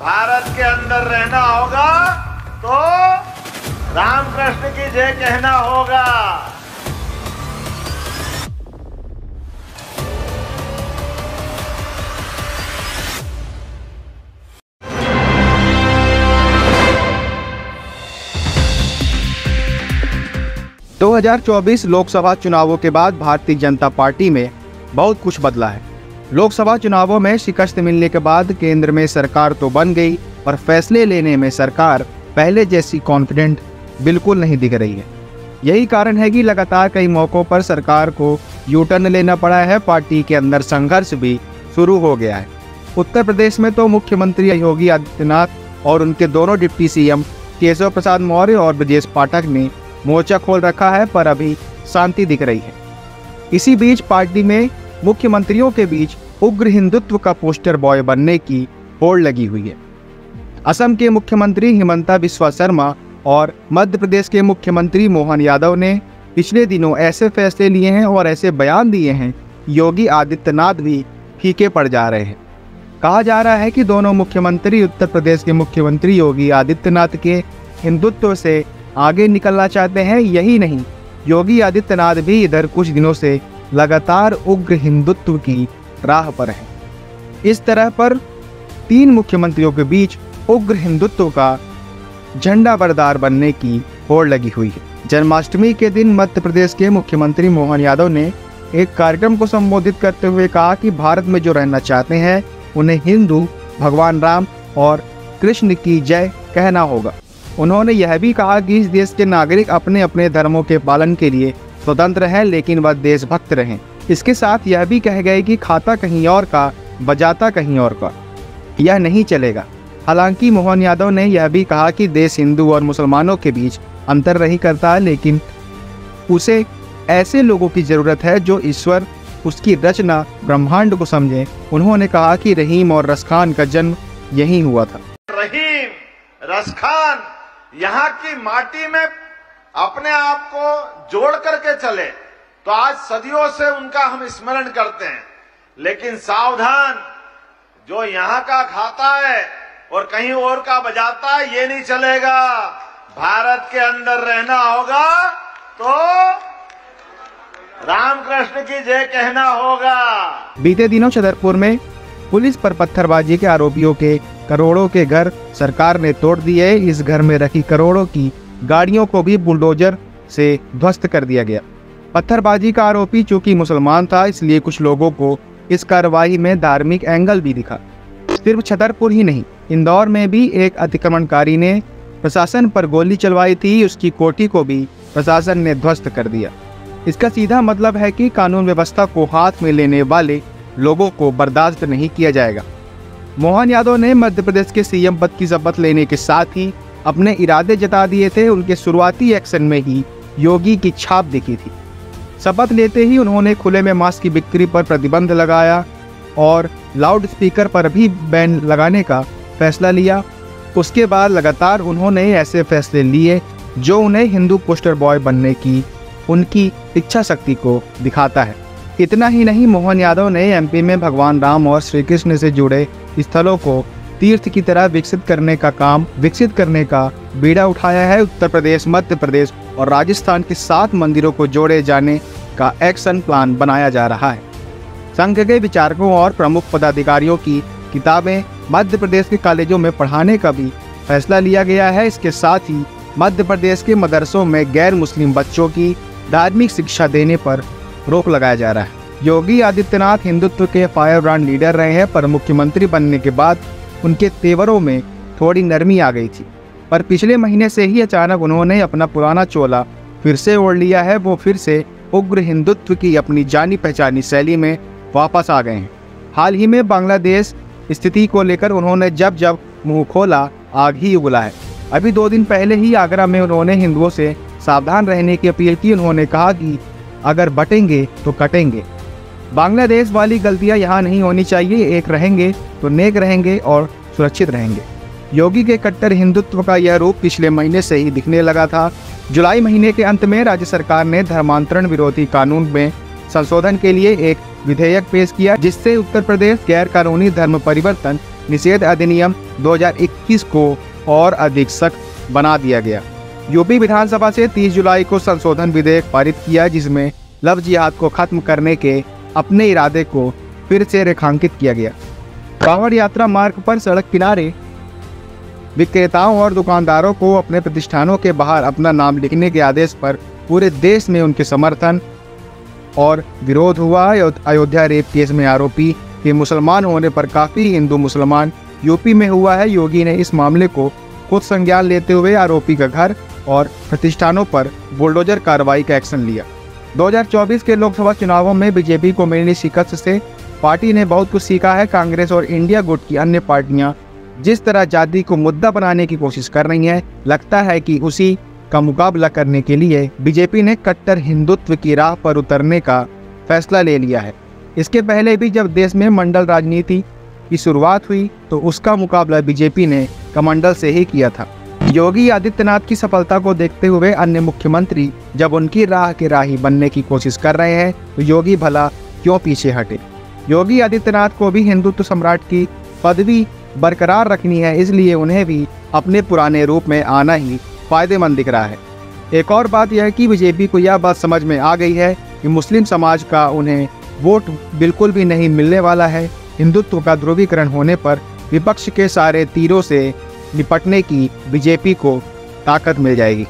भारत के अंदर रहना होगा तो रामकृष्ण की जय कहना होगा। 2024 लोकसभा चुनावों के बाद भारतीय जनता पार्टी में बहुत कुछ बदला है। लोकसभा चुनावों में शिकस्त मिलने के बाद केंद्र में सरकार तो बन गई, पर फैसले लेने में सरकार पहले जैसी कॉन्फिडेंट बिल्कुल नहीं दिख रही है। यही कारण है कि लगातार कई मौकों पर सरकार को यू टर्न लेना पड़ा है। पार्टी के अंदर संघर्ष भी शुरू हो गया है। उत्तर प्रदेश में तो मुख्यमंत्री योगी आदित्यनाथ और उनके दोनों डिप्टी सीएम केशव प्रसाद मौर्य और ब्रजेश पाठक ने मोर्चा खोल रखा है, पर अभी शांति दिख रही है। इसी बीच पार्टी में मुख्यमंत्रियों के बीच उग्र हिंदुत्व का पोस्टर बॉय बनने की होड़ लगी हुई है। असम के मुख्यमंत्री हिमंता बिस्वा शर्मा और मध्य प्रदेश के मुख्यमंत्री मोहन यादव ने पिछले दिनों ऐसे फैसले लिए हैं और ऐसे बयान दिए हैं, योगी आदित्यनाथ भी फीके पड़ जा रहे हैं। कहा जा रहा है कि दोनों मुख्यमंत्री उत्तर प्रदेश के मुख्यमंत्री योगी आदित्यनाथ के हिंदुत्व से आगे निकलना चाहते हैं। यही नहीं, योगी आदित्यनाथ भी इधर कुछ दिनों से लगातार उग्र हिंदुत्व की राह पर हैं। इस तरह पर तीन मुख्यमंत्रियों के बीच उग्र हिंदुत्व का झंडा बरदार बनने की होड़ लगी हुई है। जन्माष्टमी के दिन मध्य प्रदेश के मुख्यमंत्री मोहन यादव ने एक कार्यक्रम को संबोधित करते हुए कहा कि भारत में जो रहना चाहते हैं उन्हें हिंदू, भगवान राम और कृष्ण की जय कहना होगा। उन्होंने यह भी कहा कि इस देश के नागरिक अपने अपने धर्मों के पालन के लिए स्वतंत्र हैं, लेकिन वह देशभक्त रहें। इसके साथ यह भी कह गए कि खाता कहीं और का, बजाता कहीं और का, यह नहीं चलेगा। हालांकि मोहन यादव ने यह भी कहा कि देश हिंदू और मुसलमानों के बीच अंतर नहीं करता है, लेकिन उसे ऐसे लोगों की ज़रूरत है जो ईश्वर, उसकी रचना, ब्रह्मांड को समझें। उन्होंने कहा कि रहीम और रसखान का जन्म यहीं हुआ था। रहीम, रसखान यहाँ की माटी में अपने आप को जोड़ करके चले तो आज सदियों से उनका हम स्मरण करते हैं। लेकिन सावधान, जो यहाँ का खाता है और कहीं और का बजाता है, ये नहीं चलेगा। भारत के अंदर रहना होगा तो रामकृष्ण की जय कहना होगा। बीते दिनों छतरपुर में पुलिस पर पत्थरबाजी के आरोपियों के करोड़ों के घर सरकार ने तोड़ दिए। इस घर में रखी करोड़ों की गाड़ियों को भी बुलडोजर से ध्वस्त कर दिया गया। पत्थरबाजी का आरोपी चूंकि मुसलमान था, इसलिए कुछ लोगों को इस कार्रवाई में धार्मिक एंगल भी दिखा। सिर्फ छतरपुर ही नहीं, इंदौर में भी एक अतिक्रमणकारी ने प्रशासन पर गोली चलवाई थी। उसकी कोठी को भी प्रशासन ने ध्वस्त कर दिया। इसका सीधा मतलब है कि कानून व्यवस्था को हाथ में लेने वाले लोगों को बर्दाश्त नहीं किया जाएगा। मोहन यादव ने मध्य प्रदेश के सीएम पद की शपथ लेने के साथ ही अपने इरादे जता दिए थे। उनके शुरुआती एक्शन में ही योगी की छाप दिखी थी। शपथ लेते ही उन्होंने खुले में मास्क की बिक्री पर प्रतिबंध लगाया और लाउड स्पीकर पर भी बैन लगाने का फैसला लिया। उसके बाद लगातार उन्होंने ऐसे फैसले लिए जो उन्हें हिंदू पोस्टर बॉय बनने की उनकी इच्छा शक्ति को दिखाता है। इतना ही नहीं, मोहन यादव ने एमपी में भगवान राम और श्री कृष्ण से जुड़े स्थलों को तीर्थ की तरह विकसित करने का बीड़ा उठाया है। उत्तर प्रदेश, मध्य प्रदेश और राजस्थान के 7 मंदिरों को जोड़े जाने का एक्शन प्लान बनाया जा रहा है। संघ के विचारकों और प्रमुख पदाधिकारियों की किताबें मध्य प्रदेश के कॉलेजों में पढ़ाने का भी फैसला लिया गया है। इसके साथ ही मध्य प्रदेश के मदरसों में गैर मुस्लिम बच्चों की धार्मिक शिक्षा देने पर रोक लगाया जा रहा है। योगी आदित्यनाथ हिंदुत्व के फायर ब्रांड लीडर रहे हैं, पर मुख्यमंत्री बनने के बाद उनके तेवरों में थोड़ी नरमी आ गई थी। पर पिछले महीने से ही अचानक उन्होंने अपना पुराना चोला फिर से ओढ़ लिया है। वो फिर से उग्र हिंदुत्व की अपनी जानी पहचानी शैली में वापस आ गए हैं। हाल ही में बांग्लादेश स्थिति को लेकर उन्होंने जब जब मुंह खोला, आग ही उगला है। अभी 2 दिन पहले ही आगरा में उन्होंने हिंदुओं से सावधान रहने की अपील की। उन्होंने कहा कि अगर बटेंगे तो कटेंगे। बांग्लादेश वाली गलतियां यहाँ नहीं होनी चाहिए। एक रहेंगे तो नेक रहेंगे और सुरक्षित रहेंगे। योगी के कट्टर हिंदुत्व का यह रूप पिछले महीने से ही दिखने लगा था। जुलाई महीने के अंत में राज्य सरकार ने धर्मांतरण विरोधी कानून में संशोधन के लिए एक विधेयक पेश किया, जिससे उत्तर प्रदेश गैर कानूनी धर्म परिवर्तन निषेध अधिनियम 2021 को और अधिक सख्त बना दिया गया। यूपी विधानसभा से 30 जुलाई को संशोधन विधेयक पारित किया, जिसमें लव जिहाद को खत्म करने के अपने इरादे को फिर से रेखांकित किया गया। कांवड़ यात्रा मार्ग पर सड़क किनारे विक्रेताओं और दुकानदारों को अपने प्रतिष्ठानों के बाहर अपना नाम लिखने के आदेश पर पूरे देश में उनके समर्थन और विरोध हुआ। अयोध्या रेप केस में आरोपी के मुसलमान होने पर काफ़ी हिंदू मुसलमान यूपी में हुआ है। योगी ने इस मामले को खुद संज्ञान लेते हुए आरोपी का घर और प्रतिष्ठानों पर बुलडोजर कार्रवाई का एक्शन लिया। 2024 के लोकसभा चुनावों में बीजेपी को मिली शिकस्त से पार्टी ने बहुत कुछ सीखा है। कांग्रेस और इंडिया गुट की अन्य पार्टियां जिस तरह जाति को मुद्दा बनाने की कोशिश कर रही हैं, लगता है कि उसी का मुकाबला करने के लिए बीजेपी ने कट्टर हिंदुत्व की राह पर उतरने का फैसला ले लिया है। इसके पहले भी जब देश में मंडल राजनीति की शुरुआत हुई तो उसका मुकाबला बीजेपी ने कमंडल से ही किया था। योगी आदित्यनाथ की सफलता को देखते हुए अन्य मुख्यमंत्री जब उनकी राह के राही बनने की कोशिश कर रहे हैं तो योगी भला क्यों पीछे हटे। योगी आदित्यनाथ को भी हिंदुत्व सम्राट की पदवी बरकरार रखनी है, इसलिए उन्हें भी अपने पुराने रूप में आना ही फायदेमंद दिख रहा है। एक और बात यह है कि बीजेपी को यह बात समझ में आ गई है कि मुस्लिम समाज का उन्हें वोट बिल्कुल भी नहीं मिलने वाला है। हिंदुत्व का ध्रुवीकरण होने पर विपक्ष के सारे तीरों से निपटने की बीजेपी को ताकत मिल जाएगी।